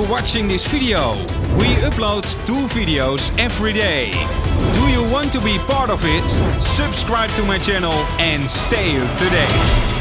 for watching this video. We upload 2 videos every day. Do you want to be part of it? Subscribe to my channel and stay up to date.